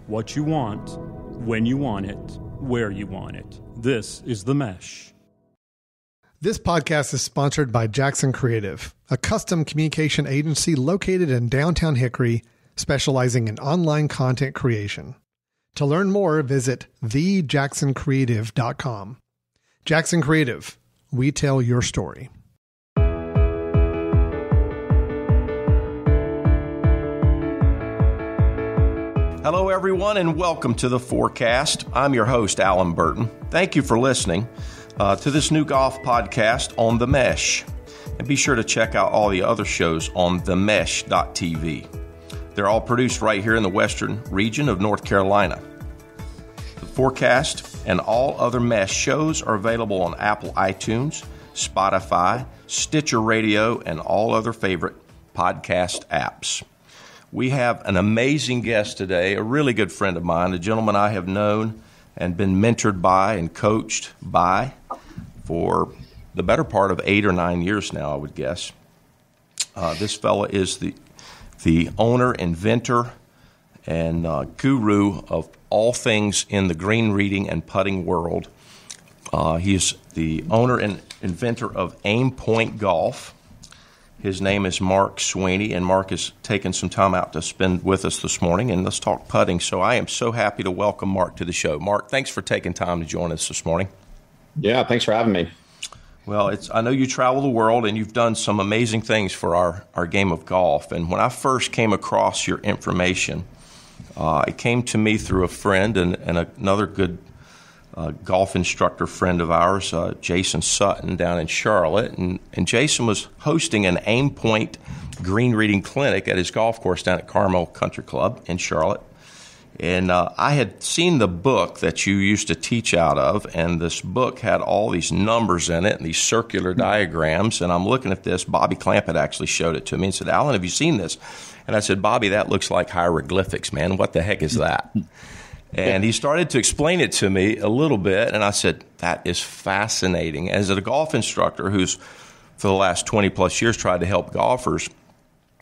what you want, when you want it, where you want it. This is The Mesh. This podcast is sponsored by Jackson Creative, a custom communication agency located in downtown Hickory, specializing in online content creation. To learn more, visit thejacksoncreative.com. Jackson Creative, we tell your story. Hello, everyone, and welcome to the FOREcast. I'm your host, Alan Burton. Thank you for listening to this new golf podcast on The Mesh. And be sure to check out all the other shows on themesh.tv. They're all produced right here in the western region of North Carolina. The FOREcast and all other Mesh shows are available on Apple iTunes, Spotify, Stitcher Radio, and all other favorite podcast apps. We have an amazing guest today, a really good friend of mine, a gentleman I have known and been mentored by and coached by for the better part of 8 or 9 years now, I would guess. This fella is the owner, inventor, and guru of all things in the green reading and putting world. He is the owner and inventor of Aim Point Golf. His name is Mark Sweeney, and Mark has taken some time out to spend with us this morning, and let's talk putting. So I am so happy to welcome Mark to the show. Mark, thanks for taking time to join us this morning. Yeah, thanks for having me. Well, I know you travel the world, and you've done some amazing things for our game of golf. And when I first came across your information, it came to me through a friend and another good golf instructor friend of ours, Jason Sutton, down in Charlotte. And Jason was hosting an Aim Point green reading clinic at his golf course down at Carmel Country Club in Charlotte. And I had seen the book that you used to teach out of, and this book had all these numbers in it and these circular diagrams. And I'm looking at this. Bobby Clamp had actually showed it to me and said, "Alan, have you seen this?" And I said, "Bobby, that looks like hieroglyphics, man. What the heck is that?" And he started to explain it to me a little bit, and I said, that is fascinating. As a golf instructor who's, for the last 20-plus years, tried to help golfers,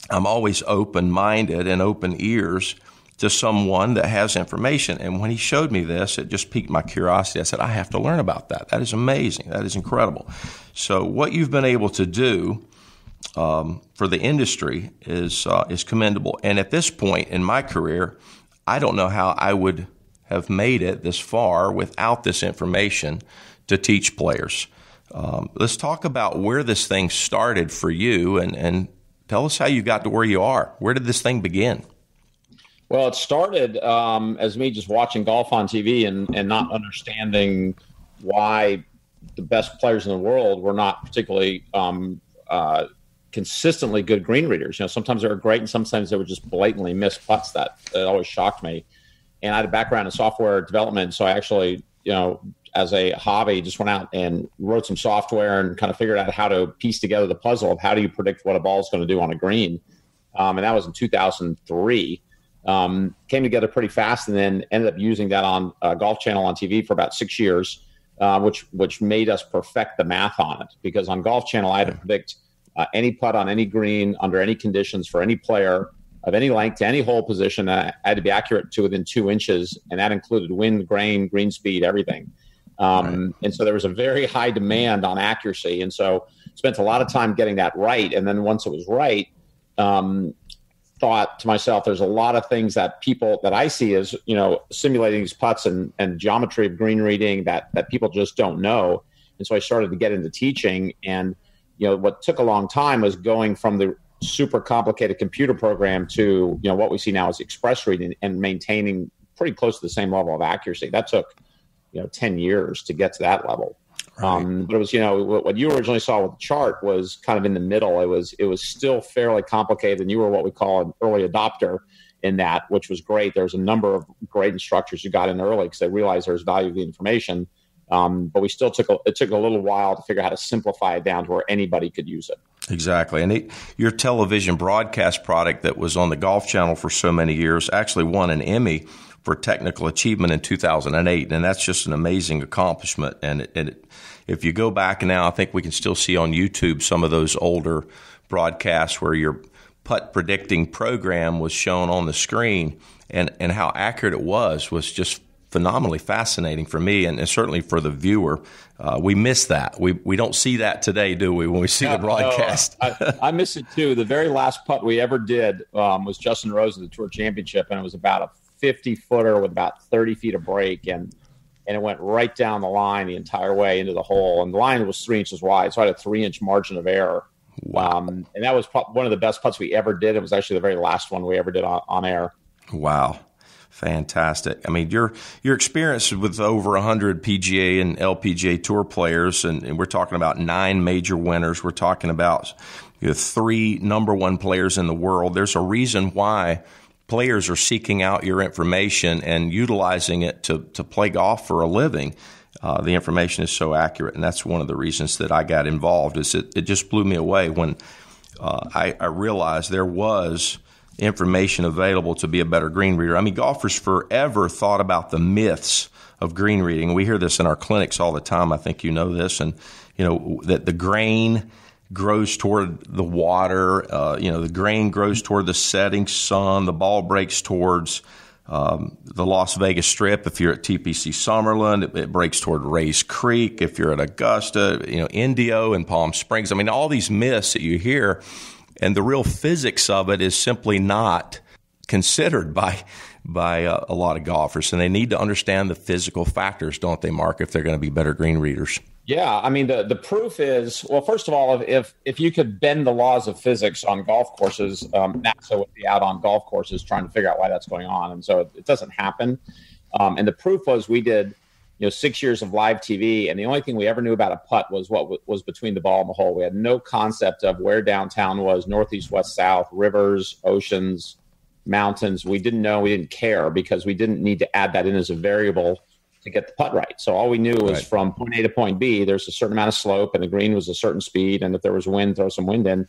I'm always open-minded and open ears to someone that has information. And when he showed me this, it just piqued my curiosity. I said, I have to learn about that. That is amazing. That is incredible. So what you've been able to do for the industry is commendable. And at this point in my career, I don't know how I would have made it this far without this information to teach players. Let's talk about where this thing started for you and tell us how you got to where you are. Where did this thing begin? Well, it started as me just watching golf on TV and not understanding why the best players in the world were not particularly consistently good green readers. You know, sometimes they were great and sometimes they would just blatantly miss putts. That always shocked me. And I had a background in software development, so I actually, as a hobby, just went out and wrote some software and kind of figured out how to piece together the puzzle of how do you predict what a ball is going to do on a green. And that was in 2003. Came together pretty fast, and then ended up using that on Golf Channel on TV for about 6 years, which made us perfect the math on it. Because on Golf Channel, I had to predict any putt on any green under any conditions for any player of any length to any hole position. I had to be accurate to within 2 inches, and that included wind, grain, green speed, everything. And so there was a very high demand on accuracy, and so spent a lot of time getting that right. And then once it was right, thought to myself, there's a lot of things that I see as, simulating these putts and geometry of green reading that people just don't know. And so I started to get into teaching, and what took a long time was going from the super complicated computer program to, what we see now as express reading and maintaining pretty close to the same level of accuracy. That took, 10 years to get to that level. Right. But it was, what you originally saw with the chart was kind of in the middle. It was still fairly complicated, and you were what we call an early adopter in that, which was great. There was a number of great instructors who got in early because they realized there's value of the information. But we still took a little while to figure out how to simplify it down to where anybody could use it. Exactly. And your television broadcast product that was on the Golf Channel for so many years actually won an Emmy for technical achievement in 2008. And that's just an amazing accomplishment. And if you go back now, I think we can still see on YouTube some of those older broadcasts where you're putt predicting program was shown on the screen, and how accurate it was just phenomenally fascinating for me and certainly for the viewer. We miss that. We don't see that today, do we, when we see the broadcast? No, I miss it too. The very last putt we ever did was Justin Rose at the Tour Championship, and it was about a 50-footer with about 30 feet of break, and it went right down the line the entire way into the hole. And the line was 3 inches wide, so I had a 3-inch margin of error. Wow. And that was one of the best putts we ever did. It was actually the very last one we ever did on air. Wow. Fantastic. I mean, your experience with over 100 PGA and LPGA Tour players, and we're talking about 9 major winners. We're talking about 3 number 1 players in the world. There's a reason why players are seeking out your information and utilizing it to play golf for a living. The information is so accurate, and that's one of the reasons that I got involved. Is it just blew me away when I realized there was information available to be a better green reader. I mean, golfers forever thought about the myths of green reading. We hear this in our clinics all the time. I think you know this, and that the grain grows toward the water. The grain grows toward the setting sun. The ball breaks towards the Las Vegas Strip. If you're at TPC Summerlin, it breaks toward Rays Creek. If you're at Augusta, Indio and Palm Springs. I mean, all these myths that you hear. And the real physics of it is simply not considered by a lot of golfers. And they need to understand the physical factors, don't they, Mark, if they're going to be better green readers? Yeah, I mean, the proof is, well, first of all, if you could bend the laws of physics on golf courses, NASA would be out on golf courses trying to figure out why that's going on. And so it doesn't happen. And the proof was we did 6 years of live TV, and the only thing we ever knew about a putt was what was between the ball and the hole. We had no concept of where downtown was, northeast, west, south, rivers, oceans, mountains. We didn't know. We didn't care because we didn't need to add that in as a variable to get the putt right. So all we knew was from point A to point B, there's a certain amount of slope, and the green was a certain speed, and if there was wind, throw some wind in,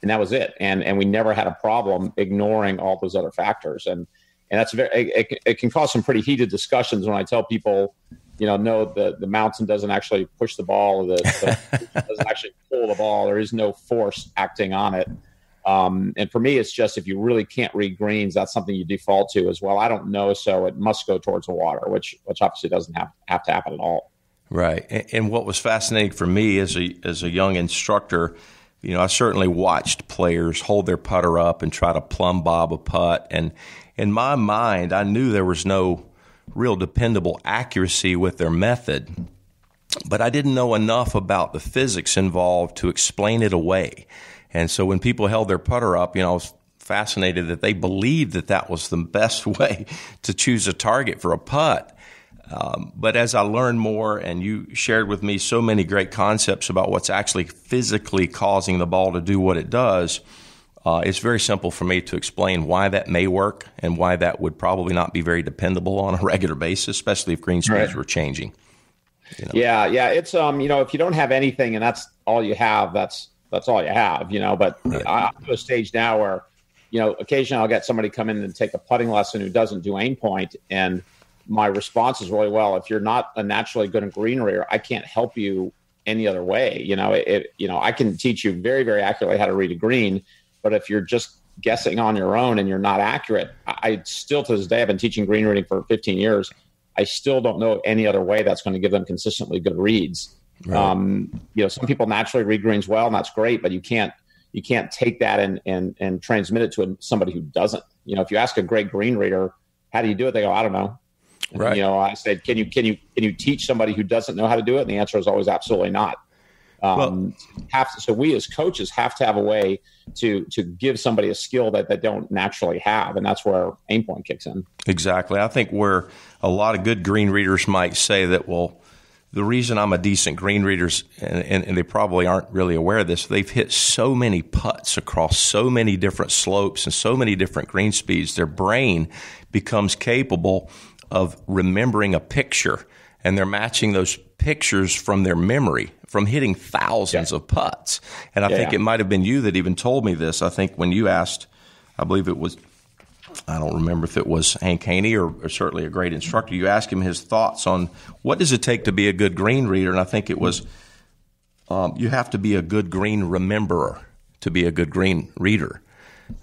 and that was it. And we never had a problem ignoring all those other factors. And that's it can cause some pretty heated discussions when I tell people, no, the mountain doesn't actually push the ball, the doesn't actually pull the ball. There is no force acting on it. And for me, it's just if you really can't read greens, that's something you default to as well. I don't know, so it must go towards the water, which obviously doesn't have to happen at all. Right. And what was fascinating for me as a young instructor, I certainly watched players hold their putter up and try to plumb bob a putt. And in my mind, I knew there was no real dependable accuracy with their method, but I didn't know enough about the physics involved to explain it away. And so when people held their putter up, I was fascinated that they believed that was the best way to choose a target for a putt. But as I learned more, and you shared with me so many great concepts about what's actually physically causing the ball to do what it does, it's very simple for me to explain why that may work and why that would probably not be very dependable on a regular basis, especially if green speeds were changing. Yeah. It's if you don't have anything and that's all you have, that's all you have. But I'm to a stage now where occasionally I'll get somebody come in and take a putting lesson who doesn't do aim point, and my response is really, well, if you're not a naturally good green reader, I can't help you any other way. I can teach you very, very accurately how to read a green. But if you're just guessing on your own and you're not accurate, I still to this day, I've been teaching green reading for 15 years. I still don't know any other way that's going to give them consistently good reads. Right. Some people naturally read greens well, and that's great, but you can't take that and transmit it to somebody who doesn't. If you ask a great green reader, how do you do it? They go, I don't know. Right. I said, can you teach somebody who doesn't know how to do it? And the answer is always absolutely not. So we as coaches have to have a way to give somebody a skill that they don't naturally have, and that's where aim point kicks in. Exactly. I think where a lot of good green readers might say that, well, the reason I'm a decent green reader, and they probably aren't really aware of this, they've hit so many putts across so many different slopes and so many different green speeds, their brain becomes capable of remembering a picture, and they're matching those pictures from their memory, from hitting thousands of putts. And I think it might have been you that even told me this. I think when you asked, I believe it was, I don't remember if it was Hank Haney or certainly a great instructor, you asked him his thoughts on what does it take to be a good green reader. And I think it was you have to be a good green rememberer to be a good green reader.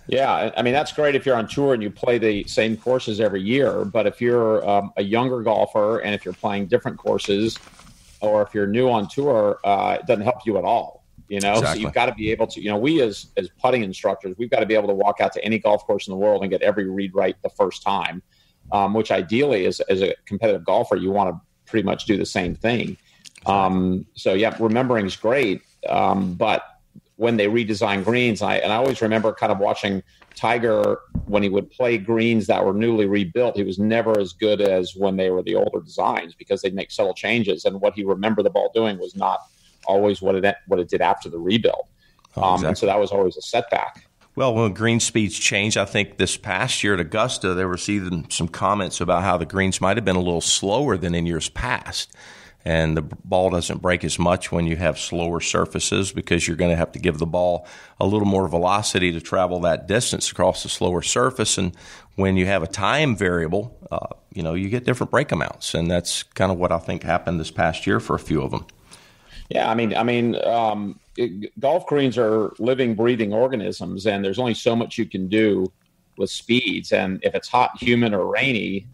Yeah, I mean, that's great if you're on tour and you play the same courses every year. But if you're a younger golfer and if you're playing different courses, or if you're new on tour, it doesn't help you at all. Exactly. So you've got to be able to, we as putting instructors, we've got to be able to walk out to any golf course in the world and get every read right the first time, which ideally, as a competitive golfer, you want to pretty much do the same thing. So, yeah, remembering is great. But when they redesign greens, and I always remember kind of watching Tiger when he would play greens that were newly rebuilt, he was never as good as when they were the older designs because they'd make subtle changes. And what he remembered the ball doing was not always what it did after the rebuild. Exactly. And so that was always a setback. Well, when green speeds changed, I think this past year at Augusta, there were even some comments about how the greens might have been a little slower than in years past. And the ball doesn't break as much when you have slower surfaces because you're going to have to give the ball a little more velocity to travel that distance across the slower surface. And when you have a time variable, you get different break amounts. And that's kind of what I think happened this past year for a few of them. Yeah, I mean, golf greens are living, breathing organisms, and there's only so much you can do with speeds. And if it's hot, humid, or rainy,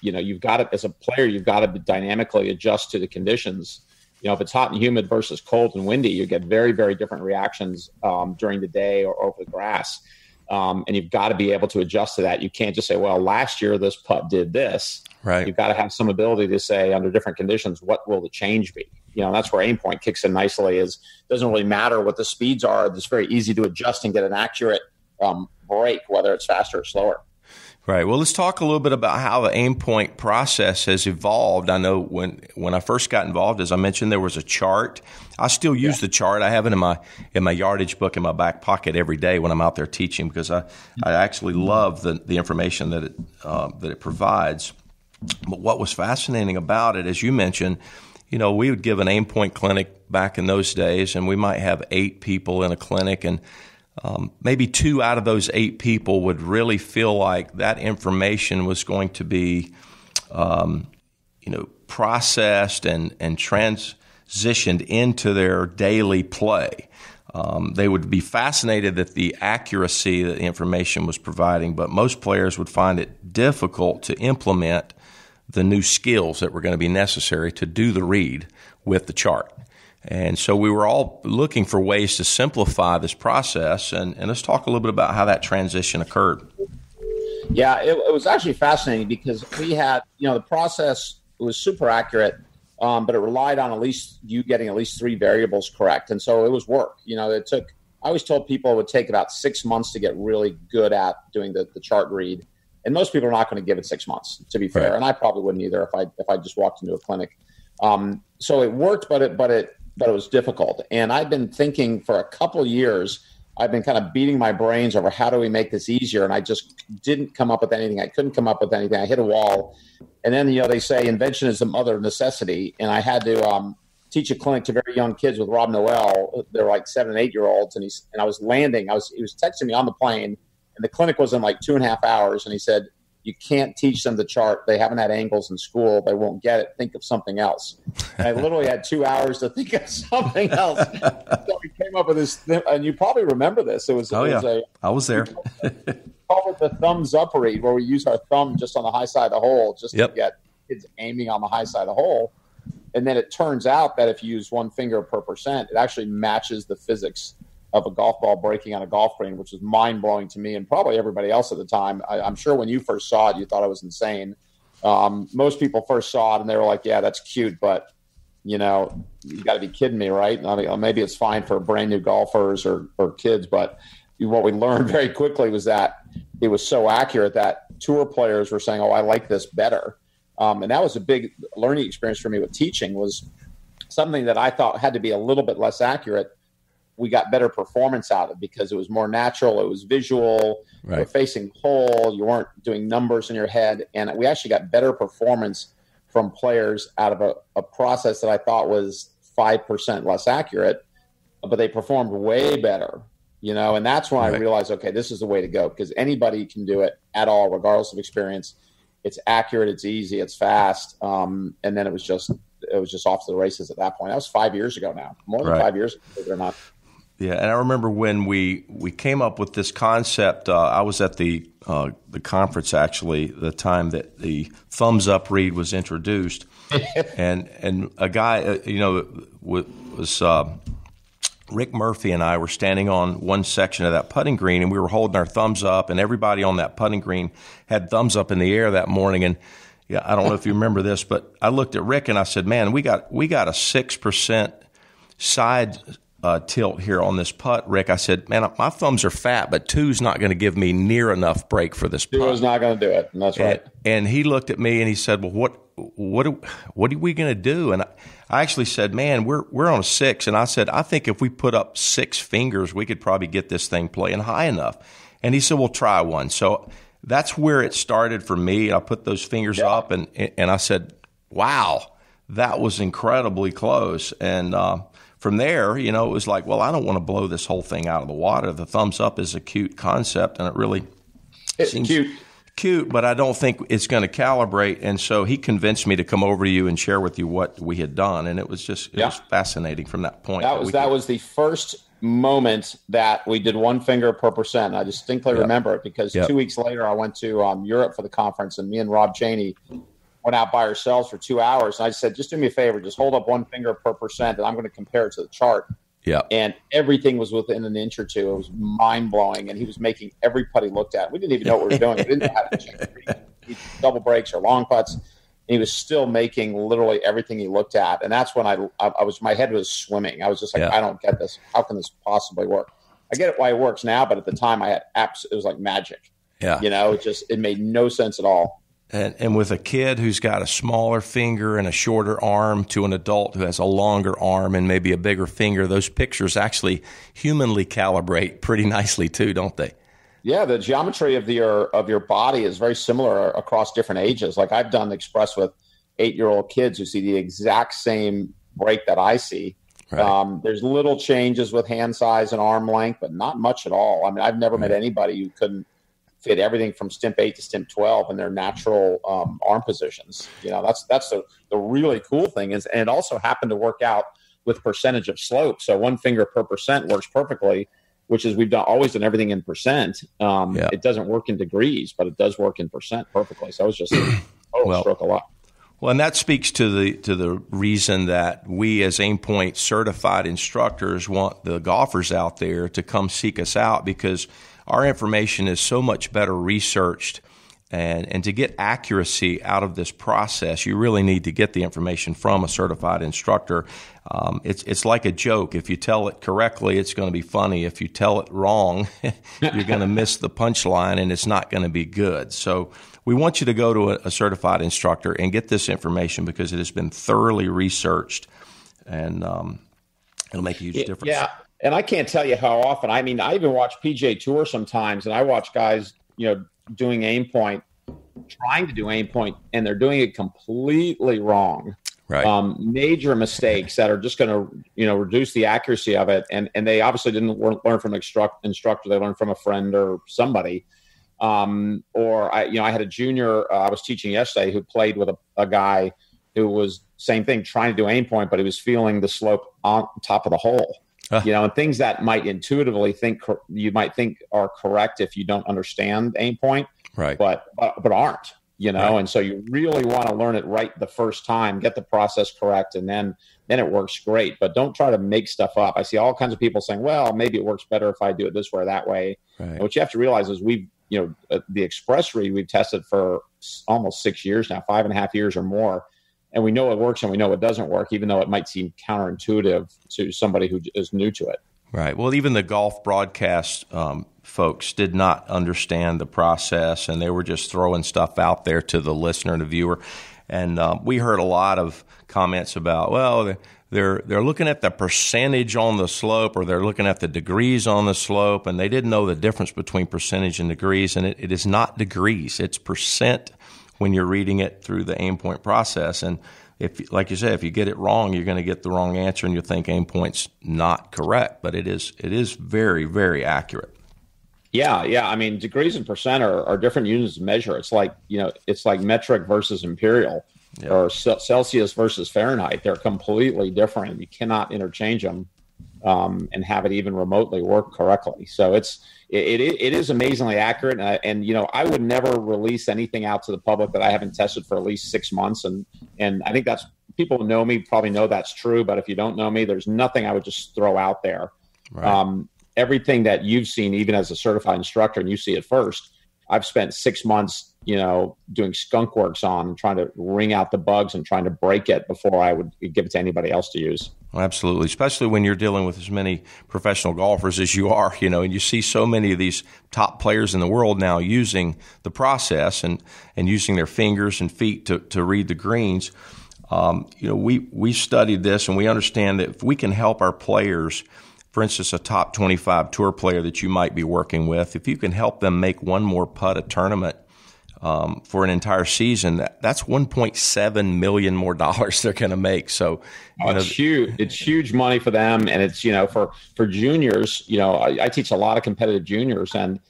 you've got to, as a player, you've got to dynamically adjust to the conditions. If it's hot and humid versus cold and windy, you get very, very different reactions during the day or over the grass. And you've got to be able to adjust to that. You can't just say, well, last year this putt did this. Right. You've got to have some ability to say under different conditions, what will the change be? That's where aim point kicks in nicely. It doesn't really matter what the speeds are. It's very easy to adjust and get an accurate break, whether it's faster or slower. Right. Well, let's talk a little bit about how the aim point process has evolved. I know when I first got involved, as I mentioned, there was a chart. I still use the chart. I have it in my yardage book in my back pocket every day when I'm out there teaching because I actually love the information that it provides. But what was fascinating about it, as you mentioned, we would give an aim point clinic back in those days, and we might have 8 people in a clinic, and maybe 2 out of those 8 people would really feel like that information was going to be, processed and transitioned into their daily play. They would be fascinated at the accuracy that the information was providing, but most players would find it difficult to implement the new skills that were going to be necessary to do the read with the chart. And so we were all looking for ways to simplify this process, and let's talk a little bit about how that transition occurred. Yeah, it was actually fascinating because we had, the process was super accurate, but it relied on at least you getting at least 3 variables correct. And so it was work. I always told people it would take about 6 months to get really good at doing the chart read. And most people are not going to give it 6 months, to be fair. Right. And I probably wouldn't either if I just walked into a clinic. So it worked, but it was difficult. And I've been thinking for a couple of years, I've been kind of beating my brains over how do we make this easier. And I just didn't come up with anything. I couldn't come up with anything. I hit a wall. And then, they say invention is the mother of necessity. And I had to teach a clinic to very young kids with Rob Noel. They're like 7 and 8 year olds. And I was landing. He was texting me on the plane. And the clinic was in like 2.5 hours. And he said, you can't teach them the chart. They haven't had angles in school. They won't get it. Think of something else. And I literally had 2 hours to think of something else. So we came up with this, and you probably remember this. I was there. Call it the thumbs up read, where we use our thumb just on the high side of the hole just to get kids aiming on the high side of the hole. And then it turns out that if you use 1 finger per percent, it actually matches the physics of a golf ball breaking on a golf green, which was mind-blowing to me and probably everybody else at the time. I'm sure when you first saw it, you thought it was insane. Most people first saw it and they were like, yeah, that's cute, but, you got to be kidding me, right? I mean, maybe it's fine for brand new golfers or kids, but what we learned very quickly was that it was so accurate that tour players were saying, oh, I like this better. And that was a big learning experience for me with teaching, was something that I thought had to be a little bit less accurate. We got better performance out of it because it was more natural. It was visual. Right. You were facing the hole. You weren't doing numbers in your head. And we actually got better performance from players out of a process that I thought was 5% less accurate, but they performed way better, and that's when I realized, okay, this is the way to go because anybody can do it at all, regardless of experience. It's accurate. It's easy. It's fast. And then it was just off to the races at that point. That was 5 years ago now, more than 5 years ago, believe it or not. Yeah, and I remember when we came up with this concept. I was at the conference actually, the time that the thumbs up read was introduced, and a guy was Rick Murphy and I were standing on one section of that putting green, and we were holding our thumbs up, and everybody on that putting green had thumbs up in the air that morning. And yeah, I don't know if you remember this, but I looked at Rick and I said, "Man, we got a 6% side tilt here on this putt, Rick." I said, "Man, my thumbs are fat, but 2's not going to give me near enough break for this putt." 2 is not going to do it, and that's right. And he looked at me and he said, "Well, what are we going to do?" And I actually said, "Man, we're on a 6." And I said, "I think if we put up 6 fingers, we could probably get this thing playing high enough." And he said, "Well, try one." So that's where it started for me. I put those fingers up, and I said, "Wow, that was incredibly close." And from there, it was like, well, I don't want to blow this whole thing out of the water. The thumbs up is a cute concept, and it really seems cute, but I don't think it's going to calibrate. And so he convinced me to come over to you and share with you what we had done, and it was just was fascinating from that point. That was the first moment that we did 1 finger per percent. I distinctly remember it because 2 weeks later I went to Europe for the conference, and me and Rob Cheney went out by ourselves for 2 hours. And I said, "Just do me a favor, just hold up 1 finger per percent, and I'm going to compare it to the chart." Yeah. And everything was within an inch or two. It was mind blowing. And he was making every putt he looked at. We didn't even know what we were doing. We didn't know how to change double breaks or long putts. And he was still making literally everything he looked at. And that's when my head was swimming. I was just like, I don't get this. How can this possibly work? I get it why it works now, but at the time it was like magic. Yeah. It made no sense at all. And with a kid who's got a smaller finger and a shorter arm to an adult who has a longer arm and maybe a bigger finger, those pictures actually humanly calibrate pretty nicely too, don't they? Yeah, the geometry of your body is very similar across different ages. Like I've done Express with 8-year-old kids who see the exact same break that I see. Right. There's little changes with hand size and arm length, but not much at all. I mean, I've never met anybody who couldn't fit everything from stimp 8 to stimp 12 in their natural arm positions. That's the really cool thing is, and it also happened to work out with percentage of slope. So 1 finger per percent works perfectly, which is we've always done everything in percent. It doesn't work in degrees, but it does work in percent perfectly. So I was just stroke a lot. Well, and that speaks to the reason that we as Aimpoint certified instructors want the golfers out there to come seek us out, because our information is so much better researched, and to get accuracy out of this process, you really need to get the information from a certified instructor. It's like a joke. If you tell it correctly, it's going to be funny. If you tell it wrong, you're going to miss the punchline, and it's not going to be good. So we want you to go to a certified instructor and get this information because it has been thoroughly researched, and it'll make a huge difference. Yeah. And I can't tell you how often. I mean, I even watch PGA Tour sometimes, and I watch guys, doing Aimpoint, trying to do Aimpoint, and they're doing it completely wrong. Right. Major mistakes that are just going to, reduce the accuracy of it. And they obviously didn't learn from an instructor. They learned from a friend or somebody. Or I had a junior I was teaching yesterday who played with a guy who was same thing, trying to do Aimpoint, but he was feeling the slope on top of the hole. And things that might intuitively you might think are correct if you don't understand Aimpoint, right? But aren't, Right. And so you really want to learn it right the first time, get the process correct, and then it works great. But don't try to make stuff up. I see all kinds of people saying, "Well, maybe it works better if I do it this way or that way." Right. And what you have to realize is the Express read we've tested for almost 6 years now, 5.5 years or more. And we know it works and we know it doesn't work, even though it might seem counterintuitive to somebody who is new to it. Right. Well, even the golf broadcast folks did not understand the process, and they were just throwing stuff out there to the listener and the viewer. And we heard a lot of comments about, well, they're looking at the percentage on the slope, or they're looking at the degrees on the slope, and they didn't know the difference between percentage and degrees. And it is not degrees; it's percent when you're reading it through the Aimpoint process. And if, like you said, if you get it wrong, you're going to get the wrong answer, and you'll think Aimpoint's not correct. But it is very, very accurate. Yeah. I mean, degrees and percent are different units of measure. It's like metric versus imperial, or Celsius versus Fahrenheit. They're completely different. You cannot interchange them. and have it even remotely work correctly. So it is amazingly accurate. And I would never release anything out to the public that I haven't tested for at least 6 months. And I think that's, people who know me probably know that's true. But if you don't know me, there's nothing I would just throw out there. Right. Everything that you've seen, even as a certified instructor, and you see it first, I've spent 6 months, doing skunk works on, trying to wring out the bugs and trying to break it before I would give it to anybody else to use. Well, absolutely, especially when you're dealing with as many professional golfers as you are, and you see so many of these top players in the world now using the process and using their fingers and feet to read the greens. We studied this, and we understand that if we can help our players, for instance, a top 25 tour player that you might be working with, if you can help them make one more putt a tournament for an entire season, that's $1.7 million more they're going to make. So it's huge. It's huge money for them, and it's for juniors. I teach a lot of competitive juniors, and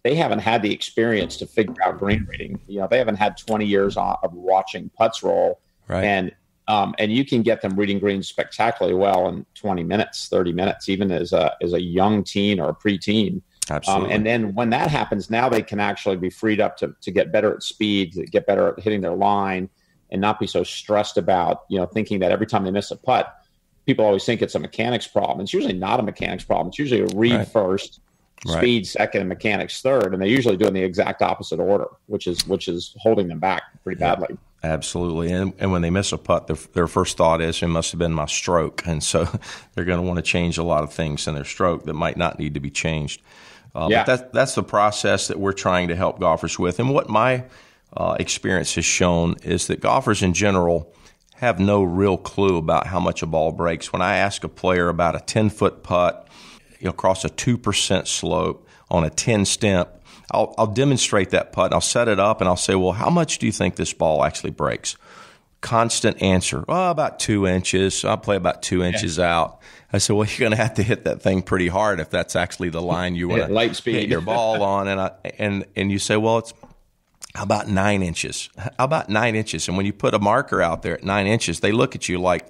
they haven't had the experience to figure out green reading. They haven't had 20 years of watching putts roll, right? And you can get them reading greens spectacularly well in 20 minutes, 30 minutes, even as a young teen or a preteen. Absolutely. And then when that happens, now they can actually be freed up to get better at speed, to get better at hitting their line, and not be so stressed about, thinking that every time they miss a putt, people always think it's a mechanics problem. It's usually not a mechanics problem. It's usually a read first, speed second, and mechanics third. And they're usually doing the exact opposite order, which is holding them back pretty badly. Absolutely. And when they miss a putt, their first thought is, it must have been my stroke. And so they're going to want to change a lot of things in their stroke that might not need to be changed. But that's the process that we're trying to help golfers with. And what my experience has shown is that golfers in general have no real clue about how much a ball breaks. When I ask a player about a 10-foot putt, across a 2% slope on a 10 stemp, I'll demonstrate that putt, and I'll set it up, and I'll say, well, how much do you think this ball actually breaks? Constant answer, about 2 inches. I'll play about 2 inches out. I said, well, you're going to have to hit that thing pretty hard if that's actually the line you want to hit your ball on. And you say, well, it's how about 9 inches? How about 9 inches? And when you put a marker out there at 9 inches, they look at you like,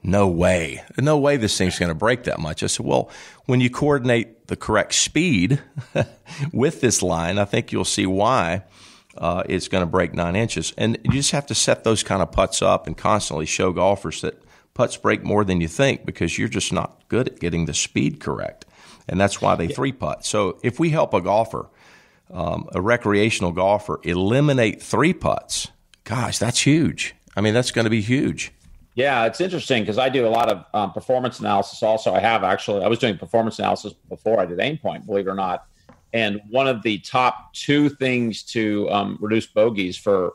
no way this thing's going to break that much. I said, well, when you coordinate the correct speed with this line, I think you'll see why it's going to break 9 inches. And you just have to set those kind of putts up and constantly show golfers that putts break more than you think because you're just not good at getting the speed correct. And that's why they three putt. So if we help a golfer, a recreational golfer, eliminate three putts, gosh, that's huge. I mean, that's going to be huge. Yeah, it's interesting because I do a lot of performance analysis also. I was doing performance analysis before I did aim point, believe it or not. And one of the top two things to reduce bogeys for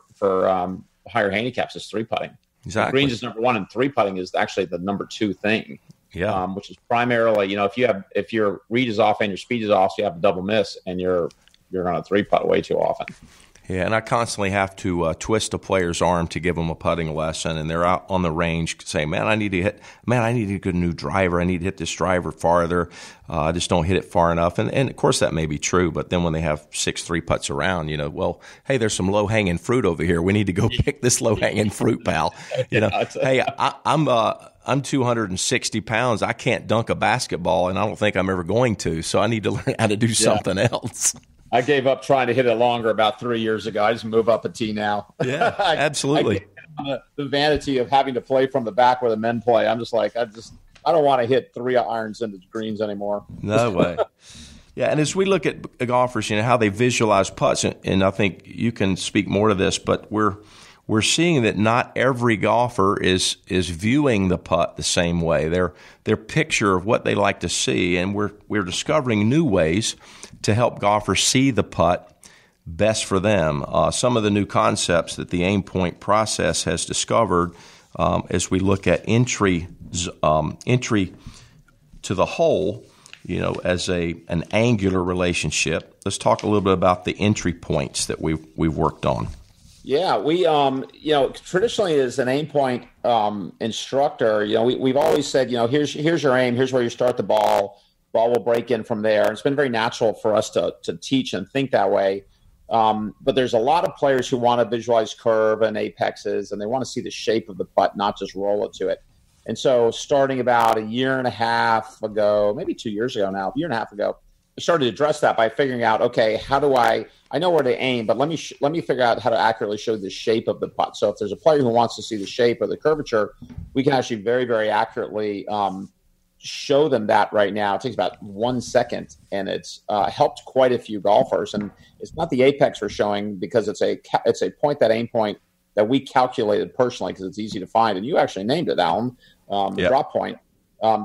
higher handicaps is three putting. Exactly. Greens is number one, and three putting is actually the number two thing. Yeah. Which is primarily, if your read is off and your speed is off, so you have a double miss, and you're going to three putt way too often. Yeah, and I constantly have to twist a player's arm to give them a putting lesson, and they're out on the range saying, I need to get a new driver. I need to hit this driver farther. I just don't hit it far enough. And of course that may be true, but then when they have 6 three putts around, hey, there's some low-hanging fruit over here. We need to go pick this low-hanging fruit, pal. Hey, I'm 260 pounds. I can't dunk a basketball, and I don't think I'm ever going to, so I need to learn how to do something else. I gave up trying to hit it longer about 3 years ago. I just move up a tee now. Yeah, absolutely. The vanity of having to play from the back where the men play. I'm just like, I don't want to hit 3 irons into the greens anymore. No way. Yeah, and as we look at golfers, how they visualize putts, and I think you can speak more to this, but we're seeing that not every golfer is viewing the putt the same way. Their picture of what they like to see, and we're discovering new ways to help golfers see the putt best for them. Some of the new concepts that the aim point process has discovered as we look at entry to the hole, as an angular relationship. Let's talk a little bit about the entry points that we've worked on. Yeah, we traditionally as an aim point instructor, we've always said, here's your aim, here's where you start the ball will break in from there. And it's been very natural for us to teach and think that way. But there's a lot of players who want to visualize curve and apexes, and they want to see the shape of the putt, not just roll it to it. And so starting about a year and a half ago, maybe 2 years ago now, a year and a half ago, I started to address that by figuring out, okay, how do I know where to aim, but let me figure out how to accurately show the shape of the putt. So if there's a player who wants to see the shape or the curvature, we can actually very, very accurately show them that right now. It takes about 1 second, and it's helped quite a few golfers. And it's not the apex we're showing because it's a point, that aim point that we calculated personally because it's easy to find. And you actually named it, Alan, the drop point.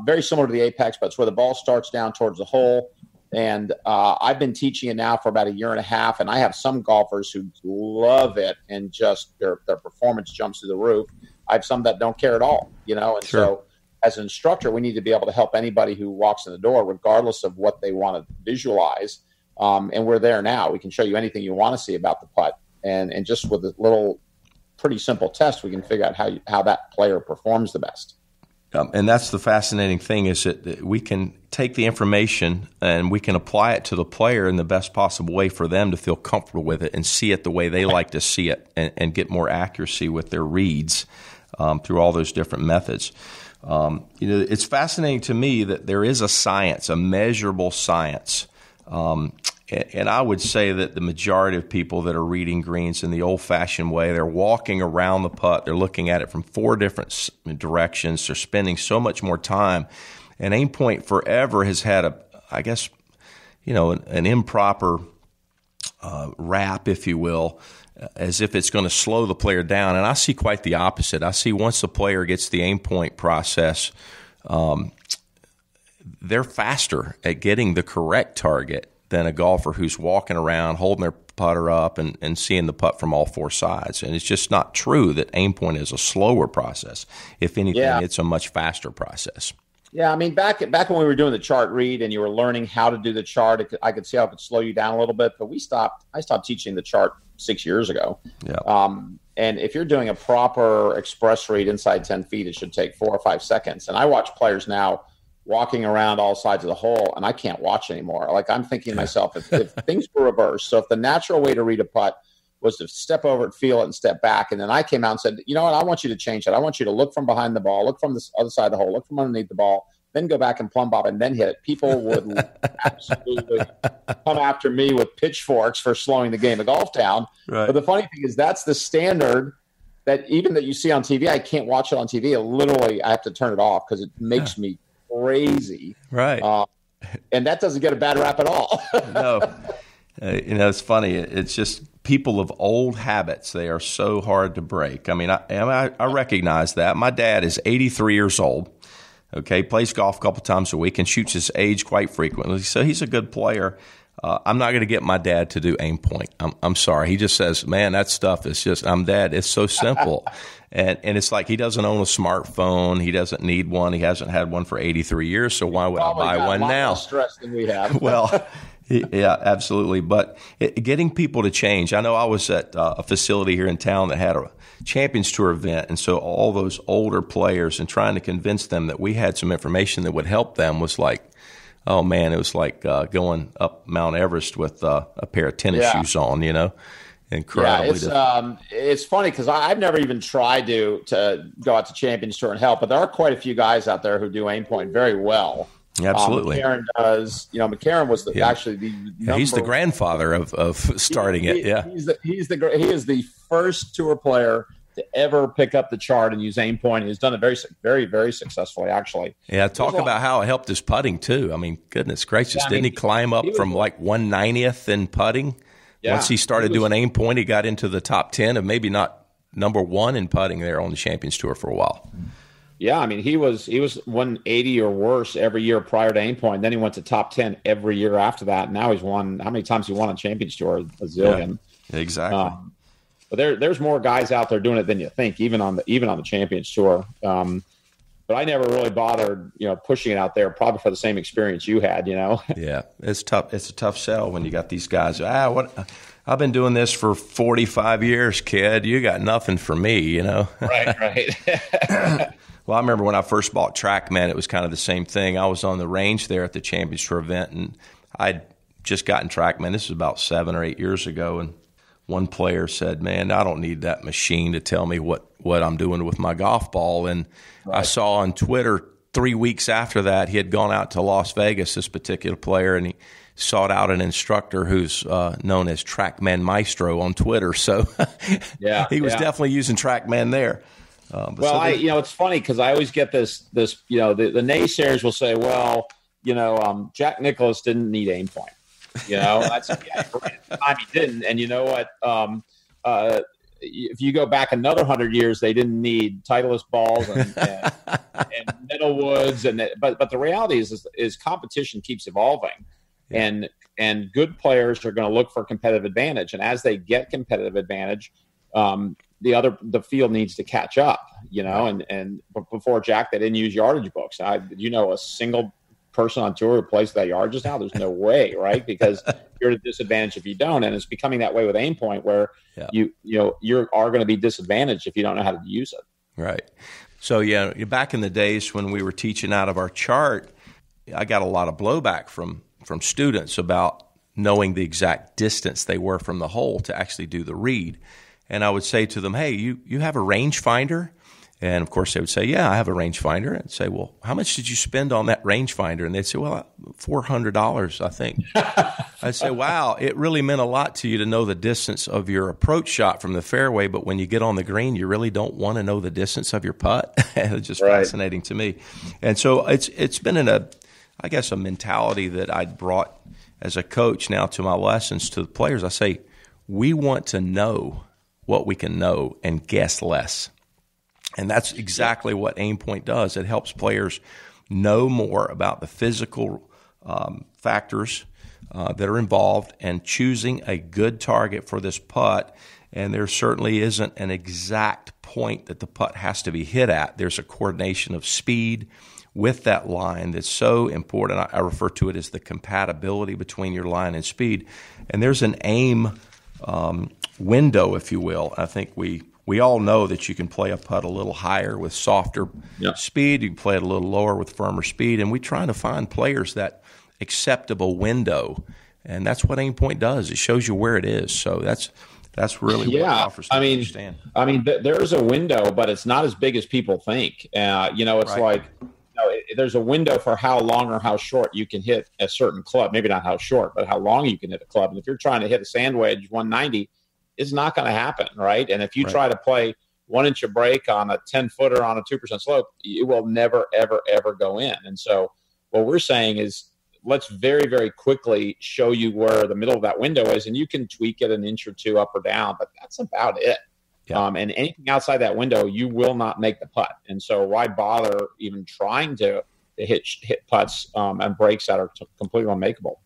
Very similar to the apex, but it's where the ball starts down towards the hole. And I've been teaching it now for about a year and a half, and I have some golfers who love it and just their performance jumps through the roof. I have some that don't care at all, And Sure. So as an instructor, we need to be able to help anybody who walks in the door, regardless of what they want to visualize. And we're there now. We can show you anything you want to see about the putt. And just with a little pretty simple test, we can figure out how that player performs the best. And that's the fascinating thing, is that we can take the information and we can apply it to the player in the best possible way for them to feel comfortable with it and see it the way they like to see it, and get more accuracy with their reads through all those different methods. It's fascinating to me that there is a science, a measurable science. And I would say that the majority of people that are reading greens in the old-fashioned way, they're walking around the putt, they're looking at it from 4 different directions, they're spending so much more time. And aim point forever has had an improper rap, if you will, as if it's going to slow the player down. And I see quite the opposite. I see once the player gets the aim point process, they're faster at getting the correct target than a golfer who's walking around, holding their putter up and seeing the putt from all 4 sides. And it's just not true that aim point is a slower process. If anything, It's a much faster process. Yeah, I mean, back when we were doing the chart read and you were learning how to do the chart, I could see how it could slow you down a little bit. But I stopped teaching the chart 6 years ago. Yeah. And if you're doing a proper express read inside 10 feet, it should take 4 or 5 seconds. And I watch players now walking around all sides of the hole, and I can't watch anymore. Like, I'm thinking to myself, if things were reversed, so if the natural way to read a putt was to step over it, feel it, and step back, and then I came out and said, you know what, I want you to change that. I want you to look from behind the ball, look from the other side of the hole, look from underneath the ball, then go back and plumb bob and then hit it. People would absolutely come after me with pitchforks for slowing the game of golf down. Right. But the funny thing is that's the standard that even that you see on TV. I can't watch it on TV. I have to turn it off because it makes me crazy. Right. And that doesn't get a bad rap at all. No. It's funny. It's just people of old habits. They are so hard to break. I mean, I recognize that. My dad is 83 years old. Okay, plays golf a couple times a week and shoots his age quite frequently. So he's a good player. I'm not going to get my dad to do aim point. I'm sorry. He just says, man, that stuff is just, Dad, it's so simple. and it's like he doesn't own a smartphone. He doesn't need one. He hasn't had one for 83 years. So why would I buy one now? More stress than we have. Well, yeah, absolutely. But getting people to change. I know I was at a facility here in town that had a Champions Tour event, and so all those older players and trying to convince them that we had some information that would help them was like, oh man, it was like going up Mount Everest with a pair of tennis shoes on, Incredibly. Yeah, it's funny because I've never even tried to go out to Champions Tour and help, but there are quite a few guys out there who do aim point very well. Absolutely. McCarron does. McCarron was actually the he's the grandfather of starting it. Yeah, he is the first tour player to ever pick up the chart and use aim point. He's done it very, very, very successfully, actually. Yeah, talk about how it helped his putting too. I mean, goodness gracious, didn't he climb up from like 190th in putting? Yeah, once he started doing aim point, he got into the top 10 of maybe not number 1 in putting there on the Champions Tour for a while. Yeah, I mean, he was 180 or worse every year prior to aim point. Then he went to top 10 every year after that. Now he's won. How many times he won on Champions Tour? A zillion. Yeah, exactly. But there's more guys out there doing it than you think, even on the Champions Tour. But I never really bothered, pushing it out there, probably for the same experience you had, Yeah, it's tough. It's a tough sell when you got these guys. I've been doing this for 45 years, kid. You got nothing for me, Right. Well, I remember when I first bought TrackMan, it was kind of the same thing. I was on the range there at the Champions Tour event, and I'd just gotten TrackMan. This was about 7 or 8 years ago, and one player said, man, I don't need that machine to tell me what what I'm doing with my golf ball. And I saw on Twitter 3 weeks after that, he had gone out to Las Vegas, this particular player, and he sought out an instructor who's known as TrackMan Maestro on Twitter. So he was definitely using TrackMan there. It's funny because I always get this, the naysayers will say, well, Jack Nicklaus didn't need aim point. That's at the time he didn't. And you know what? If you go back another 100 years, they didn't need Titleist balls and Middlewoods. But the reality is competition keeps evolving, and good players are going to look for competitive advantage. And as they get competitive advantage, the field needs to catch up. And before Jack, they didn't use yardage books. A single person on tour who plays that yard just now? There's no way, right? Because you're at a disadvantage if you don't, and it's becoming that way with aim point, where you are going to be disadvantaged if you don't know how to use it. Right. So back in the days when we were teaching out of our chart, I got a lot of blowback from students about knowing the exact distance they were from the hole to actually do the read. And I would say to them, hey, you have a rangefinder? And, of course, they would say, yeah, I have a rangefinder. And I'd say, well, how much did you spend on that rangefinder? And they'd say, well, $400, I think. I'd say, wow, it really meant a lot to you to know the distance of your approach shot from the fairway, but when you get on the green, you really don't want to know the distance of your putt. It's just fascinating to me. And so it's been a mentality that I'd brought as a coach now to my lessons to the players. I say, we want to know what we can know and guess less. And that's exactly what aim point does. It helps players know more about the physical factors that are involved and choosing a good target for this putt. And there certainly isn't an exact point that the putt has to be hit at. There's a coordination of speed with that line that's so important. I refer to it as the compatibility between your line and speed. And there's an aim window, if you will. I think we all know that you can play a putt a little higher with softer speed. You can play it a little lower with firmer speed. And we're trying to find players that acceptable window. And that's what aim point does. It shows you where it is. So that's really what offers to understand. There's a window, but it's not as big as people think. There's a window for how long or how short you can hit a certain club. Maybe not how short, but how long you can hit a club. And if you're trying to hit a sand wedge 190, it's not going to happen, right? And if you try to play 1 inch of break on a 10-footer on a 2% slope, it will never, ever, ever go in. And so what we're saying is let's very, very quickly show you where the middle of that window is, and you can tweak it an inch or two up or down, but that's about it. Yeah. And anything outside that window, you will not make the putt. And so why bother even trying to hit putts and breaks that are completely unmakeable?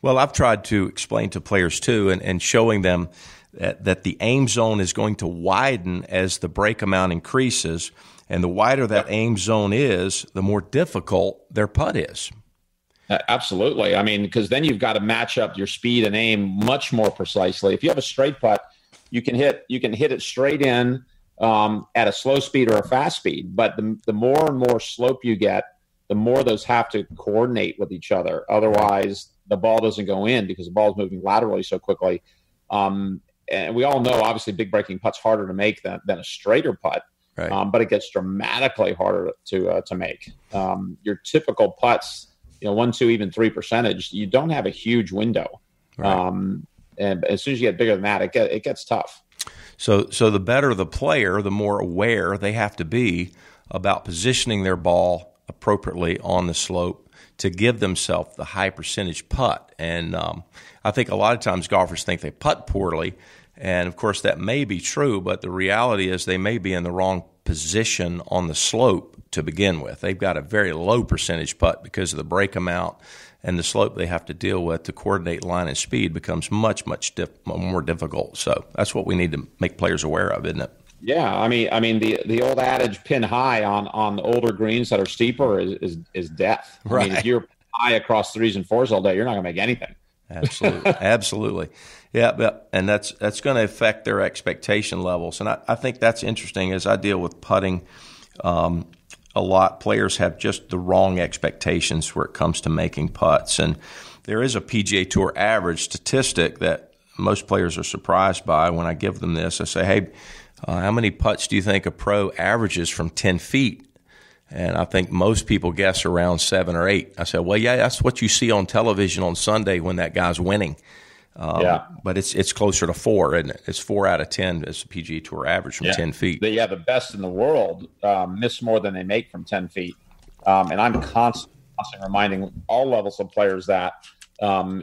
Well, I've tried to explain to players too, and showing them that the aim zone is going to widen as the break amount increases, and the wider that aim zone is, the more difficult their putt is. Absolutely. Because then you've got to match up your speed and aim much more precisely. If you have a straight putt, you can hit it straight in at a slow speed or a fast speed. But the more and more slope you get, the more those have to coordinate with each other. Otherwise, the ball doesn't go in because the ball is moving laterally so quickly. And we all know, obviously, big breaking putts harder to make than a straighter putt, but it gets dramatically harder to make. Your typical putts, 1, 2, even 3%, you don't have a huge window. And as soon as you get bigger than that, it gets tough. So the better the player, the more aware they have to be about positioning their ball appropriately on the slope to give themselves the high percentage putt. And I think a lot of times golfers think they putt poorly, and of course that may be true, but the reality is they may be in the wrong position on the slope to begin with. They've got a very low percentage putt because of the break amount and the slope they have to deal with to coordinate line and speed becomes much more difficult. So that's what we need to make players aware of, isn't it? Yeah, the old adage, pin high on the older greens that are steeper is death. Right. If you're high across 3s and 4s all day, you're not going to make anything. Absolutely. Yeah, and that's going to affect their expectation levels. And I think that's interesting as I deal with putting. A lot players have just the wrong expectations where it comes to making putts. And there is a PGA Tour average statistic that most players are surprised by when I give them this. I say, hey, how many putts do you think a pro averages from 10 feet? And I think most people guess around 7 or 8. I said, well, yeah, that's what you see on television on Sunday when that guy's winning. But it's closer to 4, isn't it? It's 4 out of 10 as the PGA Tour average from 10 feet. The best in the world miss more than they make from 10 feet. And I'm constantly reminding all levels of players that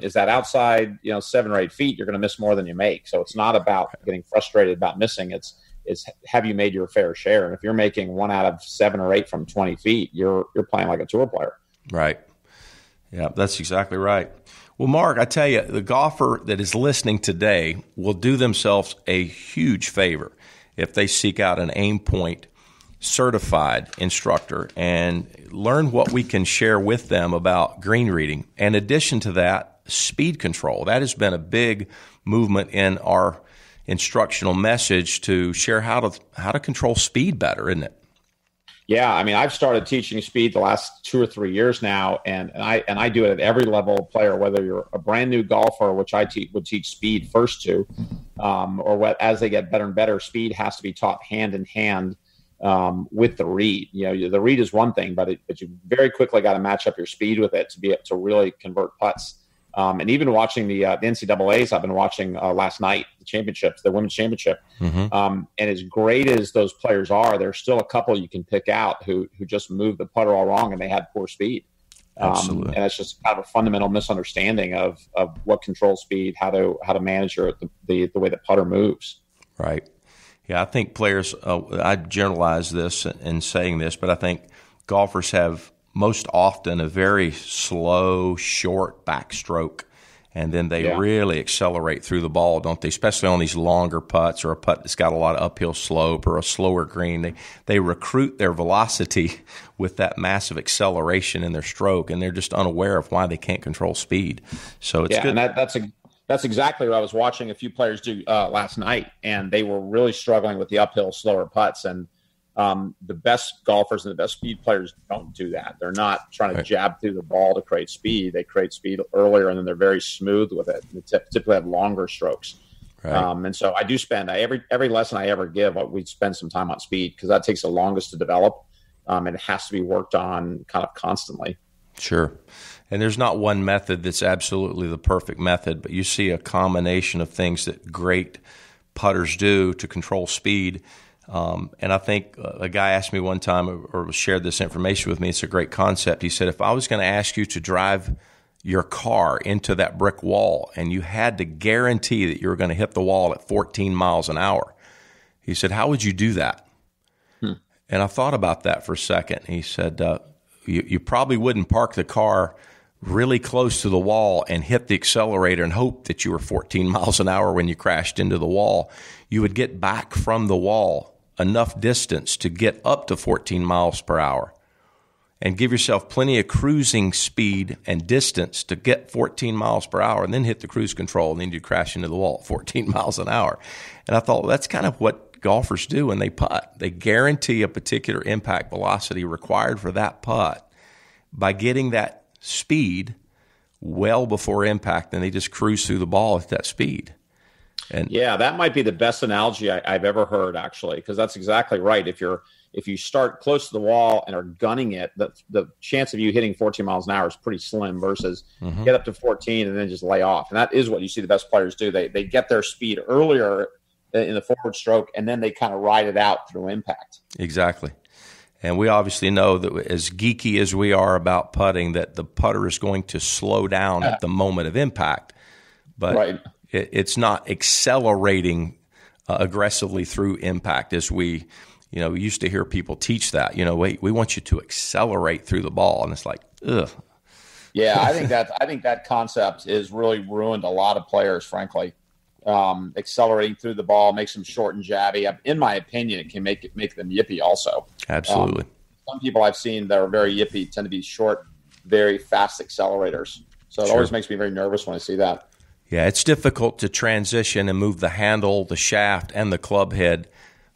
is that outside 7 or 8 feet, you're going to miss more than you make. So it's not about getting frustrated about missing. It's have you made your fair share? And if you're making 1 out of 7 or 8 from 20 feet, you're playing like a tour player. Right. Yeah, that's exactly right. Well, Mark, I tell you, the golfer that is listening today will do themselves a huge favor if they seek out an Aim Point certified instructor and learn what we can share with them about green reading. In addition to that, speed control. That has been a big movement in our instructional message to share how to control speed better, isn't it? Yeah, I mean, I've started teaching speed the last 2 or 3 years now, and I do it at every level of player, whether you're a brand new golfer, which I would teach speed first to, as they get better and better, speed has to be taught hand in hand with the read. The read is one thing, but you very quickly got to match up your speed with it to be able to really convert putts. And even watching the NCAAs, I've been watching last night, the women's championship. And as great as those players are, there's still a couple you can pick out who just moved the putter all wrong and they had poor speed. Absolutely. And it's just kind of a fundamental misunderstanding of what controls speed, how to manage the way the putter moves. Right. Yeah, I think players, I generalize this in saying this, but I think golfers have most often a very slow, short backstroke, and then they really accelerate through the ball, don't they? Especially on these longer putts or a putt that's got a lot of uphill slope or a slower green. They recruit their velocity with that massive acceleration in their stroke, and they're just unaware of why they can't control speed. So it's good. And that's exactly what I was watching a few players do last night, and they were really struggling with the uphill, slower putts. And the best golfers and the best speed players don't do that. They're not trying to jab through the ball to create speed. They create speed earlier, and then they're very smooth with it. They typically have longer strokes. Right. And so I do spend every lesson I ever give, we spend some time on speed because that takes the longest to develop, and it has to be worked on kind of constantly. Sure. And there's not one method that's absolutely the perfect method, but you see a combination of things that great putters do to control speed. And I think a guy asked me one time or shared this information with me. It's a great concept. He said, if I was going to ask you to drive your car into that brick wall and you had to guarantee that you were going to hit the wall at 14 miles an hour, he said, how would you do that? And I thought about that for a second. He said, you probably wouldn't park the car really close to the wall and hit the accelerator and hope that you were 14 miles an hour when you crashed into the wall. You would get back from the wall enough distance to get up to 14 miles per hour and give yourself plenty of cruising speed and distance to get 14 miles per hour and then hit the cruise control and then you crash into the wall at 14 miles an hour. And I thought, well, that's kind of what golfers do when they putt. They guarantee a particular impact velocity required for that putt by getting that speed well before impact, and they just cruise through the ball at that speed. And yeah, that might be the best analogy I've ever heard, actually, because that's exactly right. If you start close to the wall and are gunning it, the chance of you hitting 14 miles an hour is pretty slim versus get up to 14 and then just lay off. And that is what you see the best players do. They get their speed earlier in the forward stroke, and then they kind of ride it out through impact. Exactly. And we obviously know that as geeky as we are about putting, that the putter is going to slow down at the moment of impact. But it's not accelerating aggressively through impact as we used to hear people teach that. We want you to accelerate through the ball. And it's like, ugh. Yeah, I think that concept has really ruined a lot of players, frankly. Accelerating through the ball makes them short and jabby. In my opinion, it can make them yippy also. Absolutely. Some people I've seen that are very yippy tend to be short, very fast accelerators. So it always makes me very nervous when I see that. Yeah, it's difficult to transition and move the handle, the shaft, and the club head,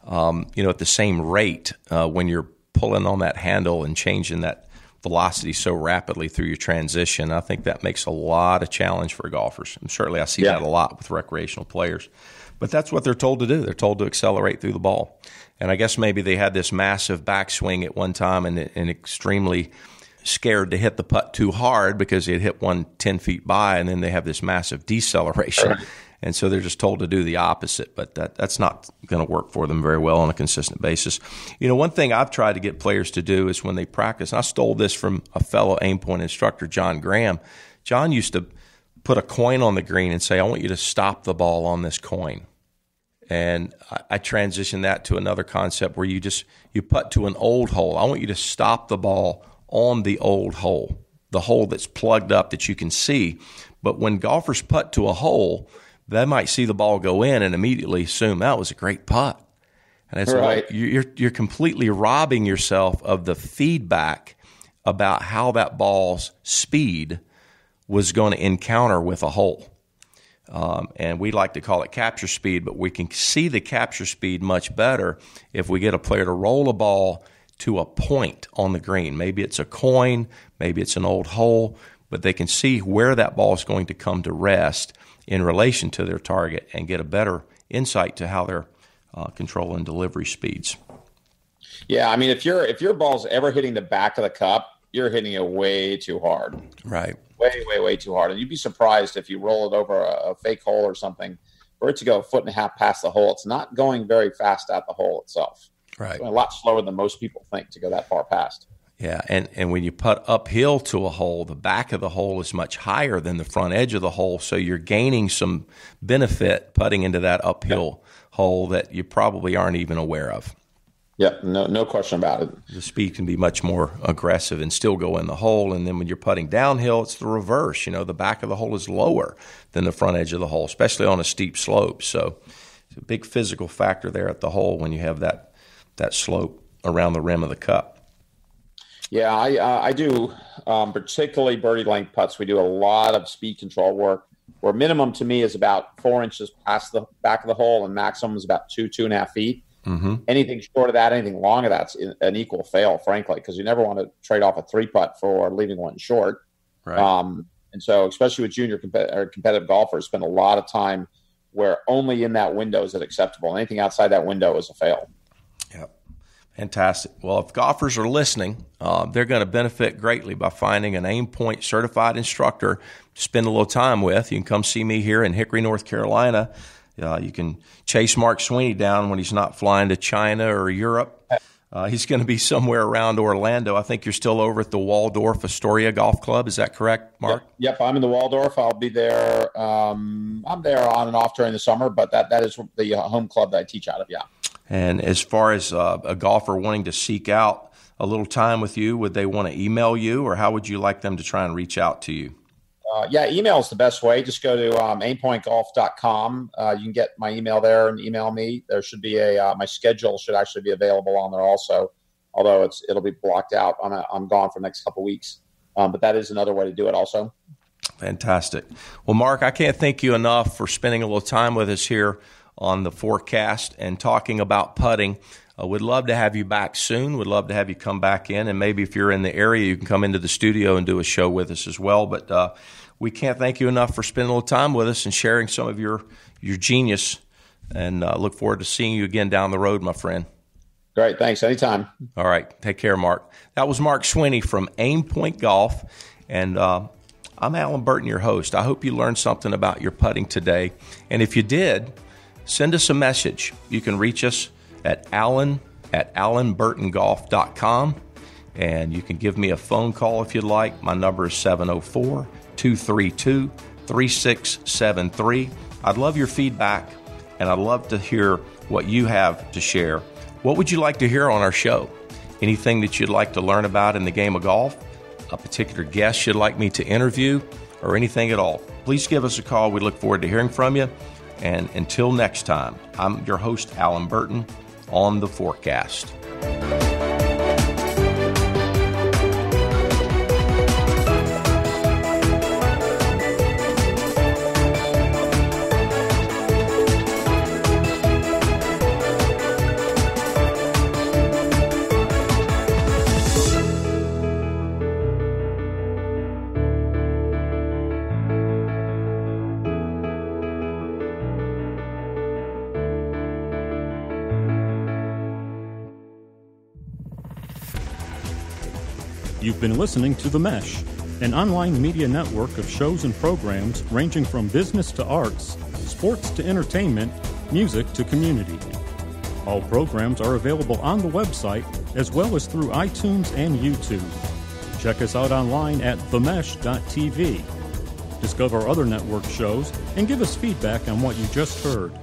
at the same rate when you're pulling on that handle and changing that velocity so rapidly through your transition. I think that makes a lot of challenge for golfers. And certainly I see that a lot with recreational players. But that's what they're told to do. They're told to accelerate through the ball. And I guess maybe they had this massive backswing at one time and extremely scared to hit the putt too hard because it hit one 10 feet by, and then they have this massive deceleration. Right. And so they're just told to do the opposite. But that's not going to work for them very well on a consistent basis. One thing I've tried to get players to do is when they practice, and I stole this from a fellow aim point instructor, John Graham. John used to put a coin on the green and say, I want you to stop the ball on this coin. And I transitioned that to another concept where you putt to an old hole. I want you to stop the ball on the old hole, the hole that's plugged up that you can see. But when golfers putt to a hole, they might see the ball go in and immediately assume that was a great putt. And it's right. You're completely robbing yourself of the feedback about how that ball's speed was going to encounter with a hole. And we like to call it capture speed, but we can see the capture speed much better if we get a player to roll a ball to a point on the green. Maybe it's a coin, maybe it's an old hole, but they can see where that ball is going to come to rest in relation to their target and get a better insight to how they're controlling delivery speeds. Yeah, I mean, if your ball's ever hitting the back of the cup, you're hitting it way too hard. Right. Way too hard. And you'd be surprised if you roll it over a fake hole or something, for it to go a foot and a half past the hole. It's not going very fast at the hole itself. Right. It's going a lot slower than most people think to go that far past. Yeah, and when you putt uphill to a hole, the back of the hole is much higher than the front edge of the hole, so you're gaining some benefit putting into that uphill hole that you probably aren't even aware of. Yeah, no question about it. The speed can be much more aggressive and still go in the hole, and then when you're putting downhill, it's the reverse. The back of the hole is lower than the front edge of the hole, especially on a steep slope. So it's a big physical factor there at the hole when you have that slope around the rim of the cup. Yeah, I do, particularly birdie length putts. We do a lot of speed control work, where minimum to me is about 4 inches past the back of the hole, and maximum is about 2.5 feet. Mm-hmm. Anything short of that, anything long of that's an equal fail, frankly, because you never want to trade off a 3-putt for leaving one short. Right. And so, especially with junior competitive golfers, spend a lot of time where only in that window is it acceptable. Anything outside that window is a fail. Yep. Fantastic. Well, if golfers are listening, they're going to benefit greatly by finding an Aim Point certified instructor to spend a little time with. You can come see me here in Hickory, North Carolina. You can chase Mark Sweeney down when he's not flying to China or Europe. He's going to be somewhere around Orlando. I think you're still over at the Waldorf Astoria Golf Club. Is that correct, Mark? Yep, I'm in the Waldorf. I'll be there. I'm there on and off during the summer, but that is the home club that I teach out of, yeah. And as far as a golfer wanting to seek out a little time with you, would they want to email you, or how would you like them to try and reach out to you? Email is the best way. Just go to aimpointgolf.com. You can get my email there and email me. There should be my schedule should actually be available on there also, although it'll be blocked out. I'm gone for the next couple of weeks. But that is another way to do it also. Fantastic. Well, Mark, I can't thank you enough for spending a little time with us here on the forecast and talking about putting. We'd love to have you back soon. We'd love to have you come back in, and maybe if you're in the area, you can come into the studio and do a show with us as well. But we can't thank you enough for spending a little time with us and sharing some of your genius, and look forward to seeing you again down the road, my friend. Great. Thanks. Anytime. All right. Take care, Mark. That was Mark Sweeney from Aim Point Golf, and I'm Alan Burton, your host. I hope you learned something about your putting today, and if you did, send us a message. You can reach us at alan@alanburtongolf.com, and you can give me a phone call if you'd like. My number is 704-232-3673. I'd love your feedback, and I'd love to hear what you have to share. What would you like to hear on our show? Anything that you'd like to learn about in the game of golf? A particular guest you'd like me to interview? Or anything at all? Please give us a call. We look forward to hearing from you. And until next time, I'm your host, Alan Burton, on The Forecast. You've been listening to The Mesh, an online media network of shows and programs ranging from business to arts, sports to entertainment, music to community. All programs are available on the website as well as through iTunes and YouTube. Check us out online at themesh.tv. Discover other network shows and give us feedback on what you just heard.